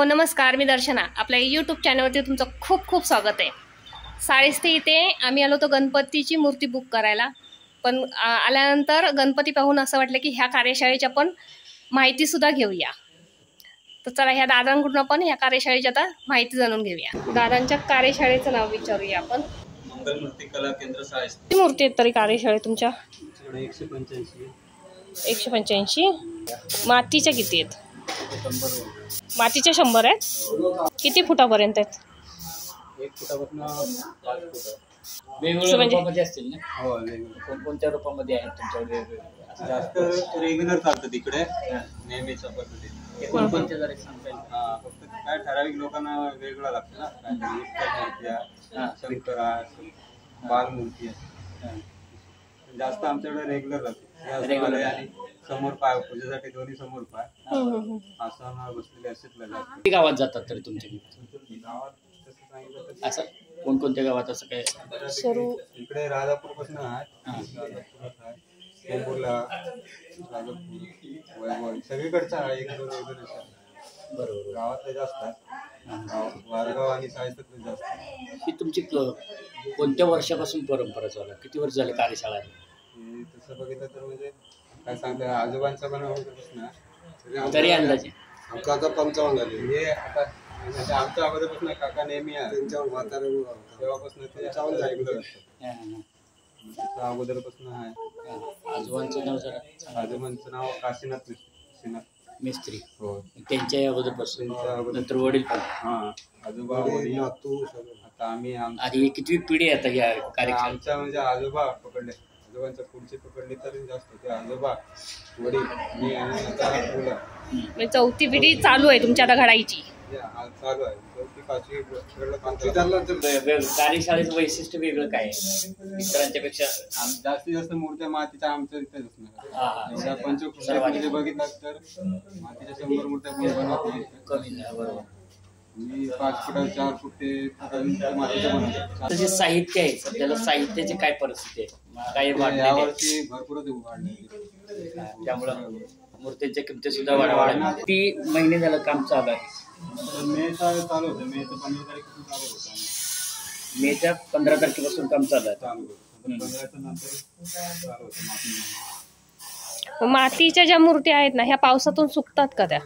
नमस्कार, मी दर्शना. आपल्या यूट्यूब चॅनलवरती तुमचं खूप खूप स्वागत आहे. साळीस्ते इथे आम्ही आलो होतो गणपतीची मूर्ती बुक करायला, पण आल्यानंतर गणपती पाहून असं वाटलं की ह्या कार्यशाळेची आपण माहितीसुद्धा घेऊया. तर चला ह्या दादांकडून आपण ह्या कार्यशाळेची आता माहिती जाणून घेऊया. दादांच्या कार्यशाळेचं नाव विचारूया आपण. मंगल मूर्ती कला केंद्र साळीस्ते. किती मूर्ती आहेत तरी कार्यशाळेत तुमच्या? 185. 185. मातीच्या किती आहेत? मातीच्या 100 आहेत. किती फुटापर्यंत आहेत? 1 फुटापासून 5 फुट. वेगवेगळ्या रूपामध्ये असतील ना? हो, वेगवेगळ्या. कोणत्या रूपामध्ये आहेत तुमच्याकडे? जास्त रेग्युलर चालतं तिकडे, नेहमीच्या पद्धतीने. कोणकोणत्या जरा सांगता येईल? फक्त काय ठराविक लोकांना वेगळं लागतं ना, काय शंकरा, बालमूर्ती आहे. जास्त आमच्याकडे रेग्युलर राहते. आणि समोर पाय पूजेसाठी दोन्ही समोर पाय असं बसलेले असेल. गावात जातात तरी तुमच्या गावात तसं सांगितलं असं कोणकोणत्या गावात असं काय? इकडे राजापूर पासून आहे, कोंबूरला, राजापूर, वैभव सगळीकडचा आहे. एक दोन बरोबर. गावातले जास्त आहे, वारगाव आणि साळीस्ते जास्त. ही तुमची कोणत्या वर्षापासून परंपरा चालू आहे? किती वर्ष झाले कार्यशाळा आहे? तसं बघितलं तर म्हणजे काय सांगता, आजोबांचा पण होतं तरी अंदाजे काका 55 झाले. हे आता म्हणजे आमच्या अगोदरपासून काका नेहमी आहे, त्यांच्या वातावरण तेव्हापासून ते रेग्युलर असतं. अगोदरपासून आहे. आजोबांचं नाव जरा? आजोबांचं नाव काशीनाथ मिस्त्री. हो, त्यांच्या अगोदरपासून. नंतर वडील पण? हा, आजोबा वडील. आता आम्ही आधी कितवी पिढी आता या कार्यक्रम? आमच्या म्हणजे आजोबा पकडले, आजोबांच्या पुढची पकडली तरी जास्त होते. आजोबा, वडील, मी आणि आता मुलं. चौथी पिढी चालू आहे तुमच्या आता घडायची? चालू आहे. चौथी 5वी कार्यशाळेचं वैशिष्ट्य वेगळं काय आहे इतरांच्या पेक्षा? जास्तीत जास्त मूर्त्या मातीच्या आमच्या इथेच असणार. पंचकृषी बघितलं तर मातीच्या 100 मूर्त्या कमी. बरोबर. 5 फुट 4 फूट ते मातीच्या बनवतात. जे साहित्य आहे सध्याला, साहित्याची काय परिस्थिती आहे? काय यावर्षी भरपूरच वाढले, त्यामुळं मूर्तीच्या किमती सुद्धा वाढल्या. ती महिने झालं काम चालू आहे. मेचा चालू होतं. मेचं 15 तारखेपासून चालू होतं. मेच्या 15 तारखेपासून काम चालू आहे. 15च्या नंतर चालू होतं. मातीच्या ज्या मूर्ती आहेत ना, ह्या पावसातून सुकतात का त्या?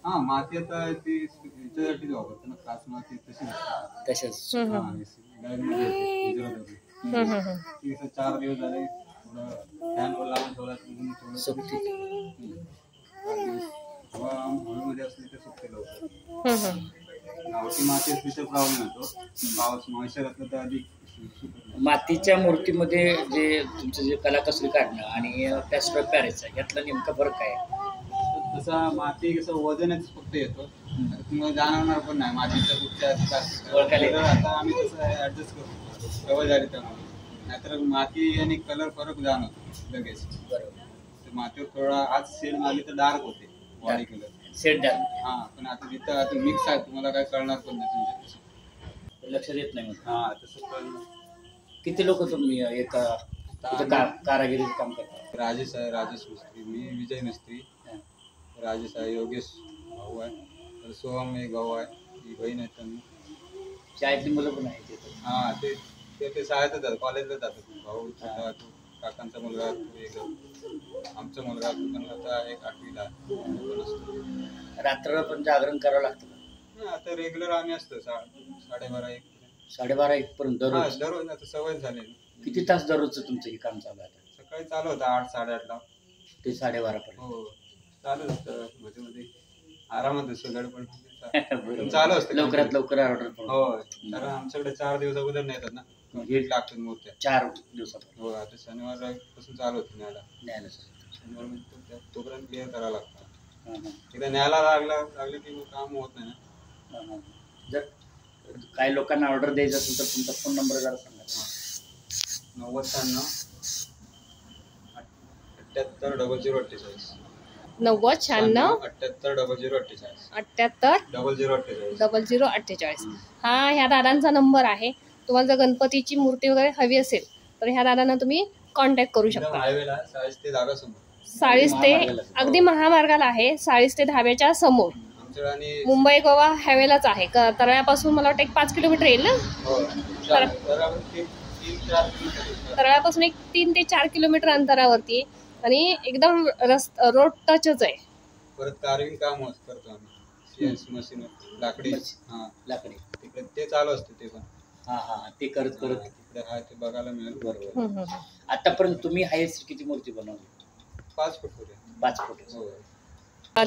हा, माती आता ती याच्यासाठी वापरतो ना, खास माती तशाच. 4 दिवस झाले फॅनवर लावून ठेवला सुकती. हवेमध्ये असली तर सुकते लवकर. गावठी माती असली तर प्रॉब्लेम येतो. पाऊस मॉइश्चर असलं तर अधिक. मातीच्या मूर्तीमध्ये जे तुमचं जे कलाकुसरी काढणं आणि प्लॅस्टर ऑफ पॅरिसचा यातला नेमका फरक काय आहे? तसा माती कसं वजनच फक्त येतो, तुम्हाला जाणवणार पण नाही मातीच्या कुठच्या. आता आम्ही तसं ऍडजस्ट करतो, सवय झाली त्यामुळे. नाहीतर माती आणि कलर फरक जाणवतो लगेच. बरोबर. मातीवर थोडा आज शेड मारली तर डार्क होते बॉडी कलर. Shade dark. हा, पण आता जिथं आता मिक्स आहे तुम्हाला काय कळणार पण नाही, लक्षात येत नाही. हा, तसं पण. किती लोक तुम्ही एका कारागिरी काम करता? राजेश आहे, राजेश मिस्त्री. मी विजय मिस्त्री. राजेश आहे, योगेश भाऊ आहे, तर सोहम एक भाऊ आहे, ही बहीण आहे. त्यांनी शाळेतली मुलं पण आहेत. हा, ते शाळेतच जातात, कॉलेजला जातात. भाऊ छोटा, काकांचा मुलगा एक, आमचा मुलगा पण आता 8वीला. रात्र पण जागरण करावं लागतं? आता रेग्युलर आम्ही असतो 12:30-1. 12:30-1 पर्यंत दररोज? दररोज. आता सवय झाली. किती तास दररोजचं तुमचं हे काम चालू आहे? सकाळी चालू होतं 8-8:30 ते 12:30 पर्यंत. हो, चालू असतं. मध्ये आरामात असतो, गडबड चालू असतं. लवकरात लवकर ऑर्डर. हो, कारण आमच्याकडे 4 दिवस अगोदर नेतात ना, गेट लागतात मूर्त्या 4 दिवसात. हो, आता शनिवार पासून चालू होतं न्यायला. शनिवार तोपर्यंत क्लिअर करावं लागतं. एकदा न्यायला लागले की काम होत नाही ना. जर काही लोकांना ऑर्डर द्यायचं असेल तर तुमचा फोन नंबर जरा सांगा. 9096 78 0048. 9096 78 0048. 78 0048. 0048. हा, ह्या दादांचा नंबर आहे. तुम्हाला जर गणपतीची मूर्ती वगैरे हवी असेल तर ह्या दादांना तुम्ही कॉन्टॅक्ट करू शकता. हायवेला साळीस्ते धाब्यासमोर. साळीस्ते अगदी महामार्गाला आहे. साळीस्ते धाब्याच्या समोर. चिंचळ आणि मुंबई गोवा हायवेलाच आहे का? तळ्यापासून मला वाटतं एक 5 किलोमीटर येईल ना. हो, बरोबर 3-4 किलोमीटर. तळ्यापासून एक 3 ते 4 किलोमीटर अंतरावरती आहे. आणि एकदम रोड टचच आहे. परत कार्विंग काम करतो आम्ही, सीएनसी मशीन लाकडी. हा, लाकडी तिकडे ते चालू असते ते पण. हा ते करत तिकडे हा ते बघायला मिळेल. बरोबर. आतापर्यंत तुम्ही हायेस्ट किती मूर्ती बनवली? 5 फूट होते. 5 फूट. हो.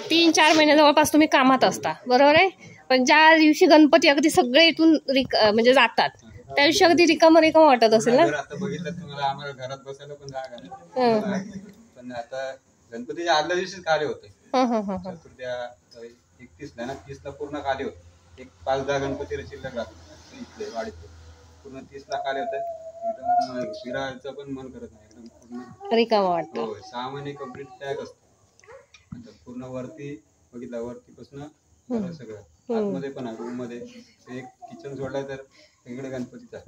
3-4 महिने जवळपास तुम्ही कामात असता, बरोबर आहे. पण ज्या दिवशी गणपती अगदी सगळे इथून म्हणजे जातात, त्या दिवशी अगदी रिकामं वाटत असेल ना. आता बघितलं तुम्हाला, आम्हाला घरात बसायला पण जागा नाही. पण आता गणपतीच्या आदल्या दिवशीच खाली होते. चतुर्थीया 31ला ना, 30ला पूर्ण खाली होते. एक 5-10 गणपती शिल्लक राहतात इथले वाडीतले. पूर्ण 30ला खाली होते. एकदम फिरायचं पण मन करत नाही, एकदम पूर्ण रिकामं वाटतं. हो, 6 महिने कम्प्लीट पॅक असतं. आता पूर्ण वरती बघितलं, वरतीपासून सगळं आतमध्ये पण आहे. रूम मध्ये एक किचन सोडलं तर इकडे गणपतीचा.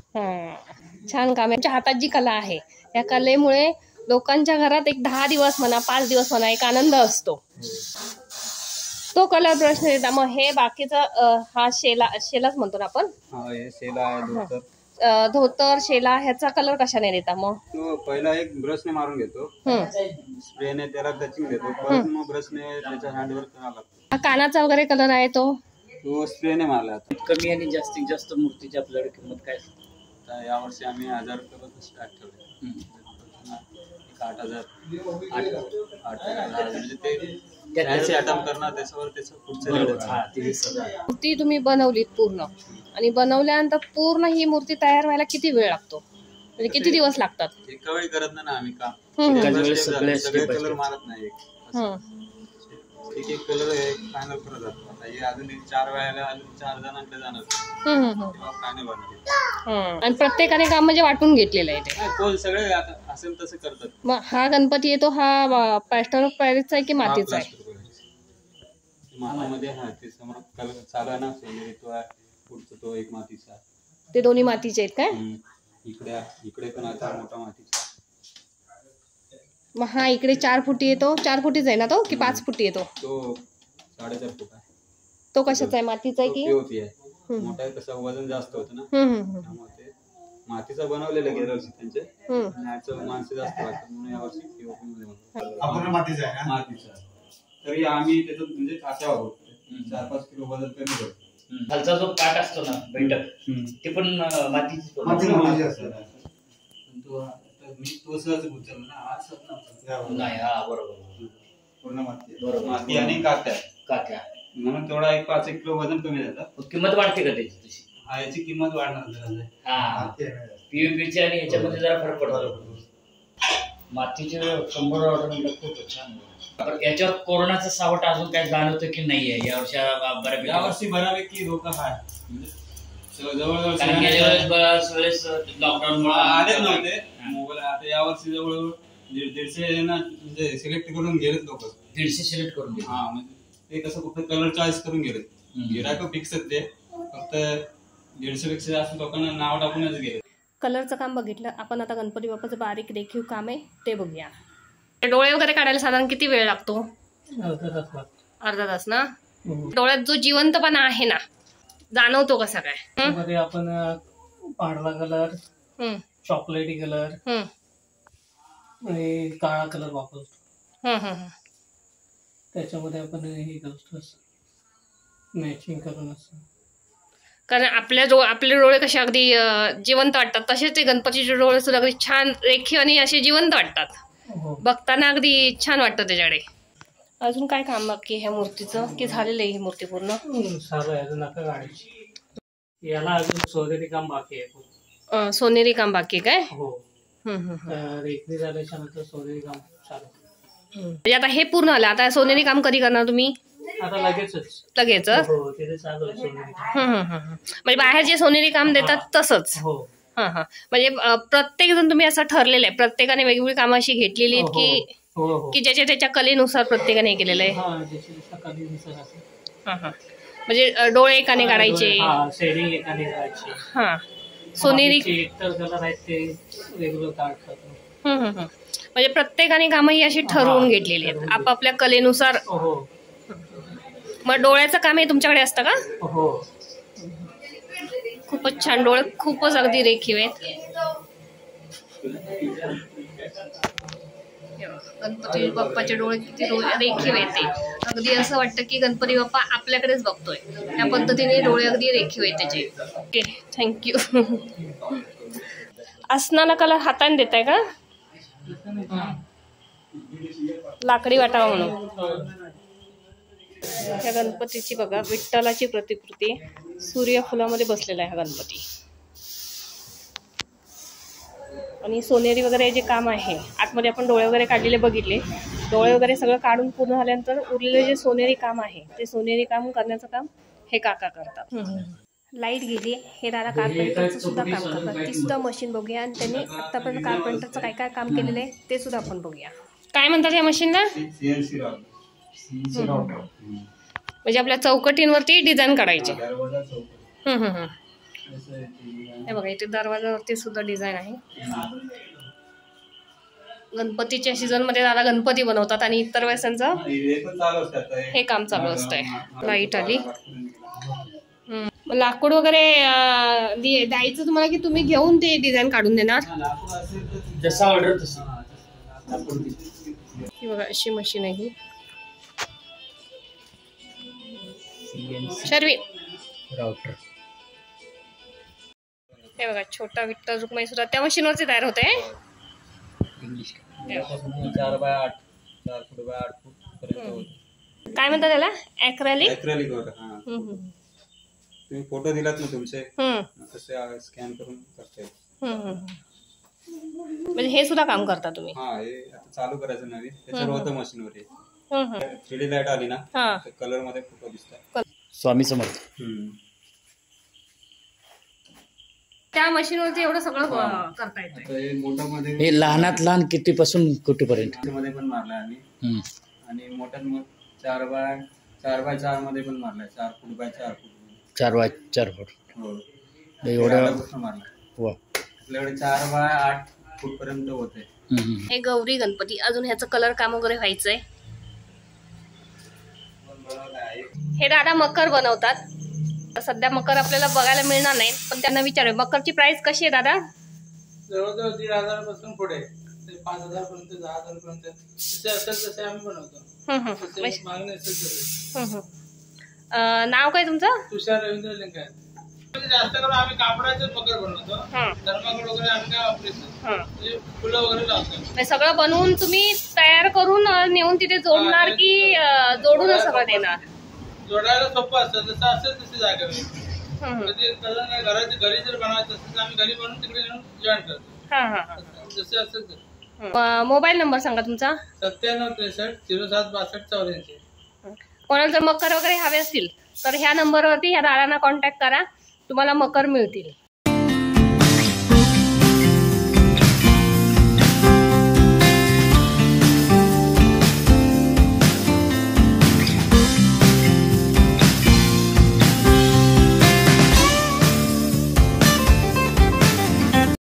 छान काम आहे. तुमच्या हातात जी कला आहे, या कलेमुळे लोकांच्या घरात एक 10 दिवस म्हणा, 5 दिवस म्हणा, एक आनंद असतो. तो कलर प्रश्न येतात. मग हे बाकीचं हा शेलाच म्हणतो ना आपण. हा, हे शेला आहे, धोतर शेला, ह्याचा कलर कशाने देता मग? तो पहिला एक ब्रशने मारून घेतो, स्प्रेने त्याला टचिंग देतो, परत मग ब्रशने त्याच्या हँडवर करावं लागतो. हा कानाचा वगैरे कलर आहे तो स्प्रेने मारला. कमी आणि जास्तीत जास्त मूर्तीची आपल्याकडे किंमत काय असते? यावर्षी आम्ही 1000 रुपयापासून स्टार्ट ठेवले. 8,000 म्हणजे ते त्याचे अटेम्प्ट करणार, त्याच्यावर त्याचं पुढचं. मूर्ती तुम्ही बनवलीत पूर्ण, आणि बनवल्यानंतर पूर्ण ही मूर्ती तयार व्हायला किती वेळ लागतो, म्हणजे किती दिवस लागतात? एका वेळी करत नाही ना आम्ही काम. सगळे कलर मारत नाही. एक कलर फायनल करत जातो. आता हे अजून 4 वेळाला अजून 4 जणांकडे जाणार, तेव्हा फायनल होणार. आणि प्रत्येकाने काम म्हणजे वाटून घेतलेलं आहे ते. कोण सगळे असेल तसं करतात. मग हा गणपती येतो, हा प्लॅस्टर ऑफ पॅरिसचा आहे की मातीचा आहे? मातीमध्ये. हा, ते समोर कलर चालू आहे ना, सोनेरी तो आहे, पुढचा तो एक मातीचा. ते दोन्ही मातीचे आहेत काय? इकडे पण आता मोठा मातीचा. मग हा इकडे 4 फुटी येतो. 4 फुटीच आहे ना तो, की 5 फुटी येतो? तो 4.5 फूट आहे. तो कशाचा आहे, मातीचा आहे की? पीओपी आहे. मोठा आहे, कसं वजन जास्त होतं ना, त्यामुळे ते मातीचा बनवलेलं गेल्या वर्षी त्यांचे. माणसं जास्त लागतात म्हणून यावर्षी पीओपी मध्ये मातीचा. तरी आम्ही त्याच्यात म्हणजे काट्या वापरतो. 4-5 किलो वजन कमी करतो. खालचा जो काट असतो ना बैठक, ते पण मातीची असतं. मी तो सहज उचलला ना, आज नाही. हा, बरोबर. पूर्ण माती आणि काट्या म्हणून तेवढा 5-1 किलो वजन कमी जातं. किंमत वाढते का त्याची तशी? हा, याची किंमत वाढणार. हा, पीओपीची आणि ह्याच्यामध्ये जरा फरक पडतो. मातीचे 100 ऑर्डर म्हणजे खूप छान. याच्यावर कोरोनाचं सावट अजून काय जाणवतं की नाहीये यावर्षी? बऱ्यापैकी धोका आहे. जवळजवळ लॉकडाऊन आलेच नव्हते मोबाईल. आता यावर्षी जवळजवळ 150 ना, म्हणजे सिलेक्ट करून गेलेत लोक. 150 सिलेक्ट करून गेले. हा, म्हणजे ते कसं फक्त कलर चॉईस करून गेले. गिरायक फिक्स आहेत ते, फक्त 150 पेक्षा जास्त लोकांना नाव टाकूनच गेले. कलरचं काम बघितलं आपण. आता गणपती बाप्पाचं बारीक रेखीव काम आहे ते बघूया. डोळे वगैरे काढायला साधारण किती वेळ लागतो? अर्धा तास ना. डोळ्यात जो जिवंतपणा आहे ना, जाणवतो कसा काय? आपण पांढरा कलर, चॉकलेटी कलर आणि काळा कलर वापरतो. त्याच्यामध्ये आपण हे करतो मॅचिंग करून असं. कारण आपले डोळे कसे अगदी जिवंत वाटतात, तसेच ते गणपतीचे डोळे सुद्धा अगदी छान रेखीव आणि असे जिवंत वाटतात. बघताना अगदी छान वाटतं त्याच्याकडे. अजून काय काम बाकी ह्या मूर्तीचं, की झालेलं आहे ही मूर्ती पूर्ण? सारं आहे, अजून नका काढायची. याला अजून सोनेरी काम बाकी आहे. सोनेरी काम बाकी काय? हो. रेखणी झाल्याच्या नंतर सोनेरी काम चालू. म्हणजे आता हे पूर्ण आलं, आता सोनेरी काम कधी करणार तुम्ही? आता लगेचच. हो, तिथे चालू आहे सोनेरी काम. म्हणजे बाहेर जे सोनेरी काम देतात तसंच? हो. म्हणजे प्रत्येक जण तुम्ही असं ठरलेलं आहे, प्रत्येकाने वेगवेगळी कामं अशी घेतलेली आहेत की ज्याच्या त्याच्या कलेनुसार प्रत्येकाने केलेलं आहे? म्हणजे डोळे एकाने काढायचे, शेडिंग एकाने करायची. हा, सोनेरी इतर कलर आहेत ते वेगवेगळं काढतात. म्हणजे प्रत्येकाने कामं ही अशी ठरवून घेतलेली आहेत आपापल्या कलेनुसार. मग डोळ्याचं काम हे तुमच्याकडे असतं का? हो. खूपच छान, डोळे खूपच अगदी रेखीव आहेत. गणपती बाप्पाचे डोळे किती रेखीव आहेत ते. अगदी असं वाटतं की गणपती बाप्पा आपल्याकडेच बघतोय. त्या पद्धतीने डोळे अगदी रेखीव आहेत त्याचे. Okay, thank you. आसनाला कलर हाताने देताय का? लाकडी वाटावा म्हणून. या गणपतीची बघा, विठ्ठलाची प्रतिकृती सूर्यफुलामध्ये बसलेला आहे हा गणपती. आणि सोनेरी वगैरे जे काम आहे, आतमध्ये आपण डोळे वगैरे काढलेले बघितले. डोळे वगैरे सगळं काढून पूर्ण झाल्यानंतर उरलेले जे सोनेरी काम आहे, ते सोनेरी काम करण्याचं काम हे काका करतात. लाईट गेली. हे दादा कार्पेंटरचं सुद्धा काम करतात. ती सुद्धा मशीन बघूया आणि त्यांनी आतापर्यंत कार्पेंटरचं काय काय काम केलेलं आहे ते सुद्धा आपण बघूया. काय म्हणतात या मशीनला? म्हणजे आपल्या चौकटींवरती डिझाईन काढायची. हे बघा, इथे दरवाजावरती सुद्धा डिझाईन आहे. गणपतीच्या सीझन मध्ये दादा गणपती बनवतात आणि इतर वेळेस त्यांचं हे काम चालू असतंय. लाईट आली. लाकूड वगैरे द्यायचं तुम्हाला की तुम्ही घेऊन ते डिझाईन काढून देणार? जसा ऑर्डर तसं. ही बघा, अशी मशीन आहे ही. शर्वी राउटर. हे बघा, छोटा विठ्ठल रुक्माई सुद्धा त्या मशीनवरती तयार होते. 4x8, 4 फूट बाय 8 फूट पर्यंत होते. काय म्हणतात त्याला? ॲक्रेलिक. ॲक्रेलिक वर. हा, तुम्ही फोटो दिलात ना तुमचे, तसे स्कॅन करून करता येईल. म्हणजे हे सुद्धा काम करता तुम्ही? हा, हे आता चालू करायचं नवीन, त्याच्यावर होतं मशीनवर. 3D लाईट आली ना, कलर मध्ये फोटो दिसतात. स्वामी समर्थ. त्या मशीनवरती एवढं सगळं करता येतं. मोठ्यामध्ये हे लहानात लहान कितीपासून कुठेपर्यंत? मध्ये पण मारलाय आम्ही. आणि मोठ्यात मग 4x4 मध्ये पण मारलाय. 4 फूट बाय 4 फूट. 4x4 फूट. हो, एवढं मारलाय. वा. आपल्याकडे 4x8 फूट पर्यंत होते. हे गौरी गणपती. अजून ह्याचं कलर काम वगैरे व्हायचंय. हे दादा मकर बनवतात. सध्या मकर आपल्याला बघायला मिळणार नाही, पण त्यांना विचारूया मकरची प्राइस कशी आहे दादा? जवळजवळ 1,500 पासून पुढे 5,000 पर्यंत, 10,000 पर्यंत जसे असेल तसे आम्ही बनवतो. मागणी असेल. नाव काय तुमचं? तुषार रवींद्र लिंगायत. जास्त करून आम्ही कापडाचे मकर बनवतो. धर्माकड वगैरे आम्ही काय वापरतो, म्हणजे फुलं वगैरे लावतो. सगळं बनवून तुम्ही तयार करून नेऊन तिथे जोडणार की जोडूनच सगळं देणार? जोडायला सोपं असतं, जसं असेल तशी जागा. घराची घरी जर बनवायचं असेल तर आम्ही घरी बनवून तिकडे नेऊन जॉईन करतो. जसे असेल तर. मोबाईल नंबर सांगा तुमचा. 9763 07 62 84. कोणाला जर मकर वगैरे हवे असतील तर ह्या नंबरवरती ह्या दादांना कॉन्टॅक्ट करा, तुम्हाला मकर मिळतील.